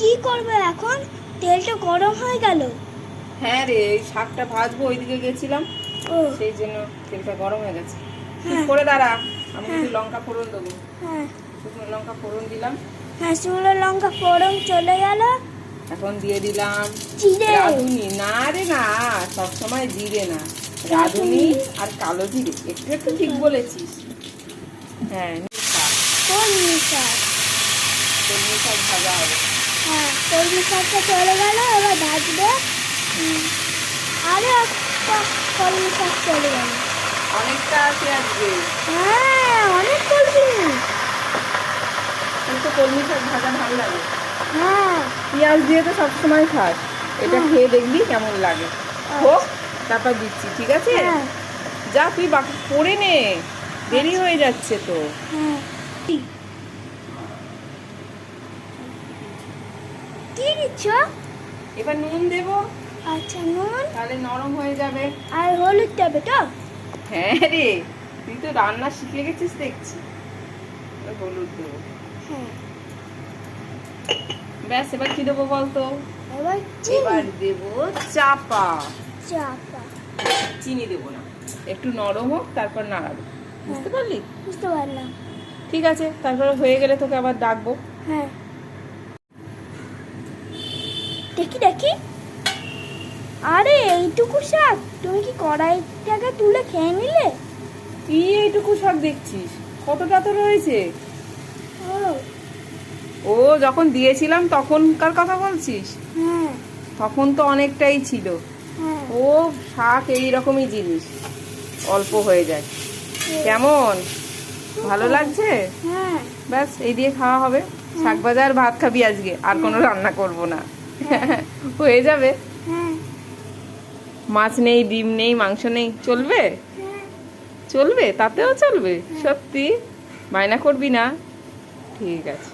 কি করবে এখন? তেলটা গরম হয়ে গেল। হ্যাঁ রে, এই শাকটা ভাজবো, ওইদিকে গেছিলাম, ও সেই জন্য তেলটা গরম হয়ে গেছে। ঠিক হ্যাঁ করে দাঁড়া, আমি হ্যাঁ। একটু লঙ্কা ফোড়ন দেবো। হ্যাঁ শুকনো লঙ্কা ফোড়ন দিলাম। হ্যাঁ, শুকনো লঙ্কা ফোড়ন চলে গেল। এখন দিয়ে দিলাম জিরে। রাঁধুনি। না রে না, সবসময় জিরে না, রাঁধুনি আর কালো জিরে। একটু একটু ঠিক বলেছিস। হ্যাঁ, কলমি শাক। কলমি শাক ভাজা হবে। হ্যাঁ, কলমি শাকটা চলে গেল, এবার ভাজবে। আরে একটা কলমি শাক চলে গেল। অনেকটা আছে আজকে। হ্যাঁ, অনেক কলমি। তোর তো কলমি শাক ভাজা ভালো লাগে। হ্যাঁ পেঁয়াজ দিয়ে তো সবসময় খাস, এটা হ্যাঁ। খেয়ে দেখবি কেমন লাগে। হোক, তারপর দিচ্ছি, ঠিক আছে? হ্যাঁ যা তুই বাকি করে নে, দেরি হয়ে যাচ্ছে তো। হ্যাঁ। কি দিচ্ছ? এবার নুন দেবো, আচ্ছা, নুন তাহলে নরম হয়ে যাবে। আর হলুদ দেবে তো? হ্যাঁ রে, তুই তো রান্না শিখে গেছিস দেখছি। এবার হলুদ দেবো। হ্যাঁ। ব্যাস, এবার কি দেবো বলতো? এবার এবার চিনি। দেবো চাপা। চাপা। চিনি দেবো না, একটু নরম হোক, তারপর নাড়াবো। বুঝতে পারলি? বুঝতে পারলাম। ঠিক আছে, তারপরে হয়ে গেলে তোকে আবার ডাকবো। হ্যাঁ, দেখি দেখি। আরে এইটুকু শাক তুমি কি কড়াইটাকে তুলে খেয়ে নিলে? কি এইটুকু শাক দেখছিস? কতটা তো রয়েছে। ও ও যখন দিয়েছিলাম তখনকার কথা বলছিস? হ্যাঁ তখন তো অনেকটাই ছিল। হ্যাঁ। ও শাক এই রকমই জিনিস, অল্প হয়ে যায়। কেমন, ভালো লাগছে? হ্যাঁ ব্যাস, এই দিয়ে খাওয়া হবে। শাক ভাজা আর ভাত খাবি আজকে, আর কোনো রান্না করব না। হয়ে যাবে। হ্যাঁ মাছ নেই, ডিম নেই, মাংস নেই, চলবে? হ্যাঁ। চলবে, তাতেও চলবে? সত্যি বায়না করবি না? ঠিক আছে।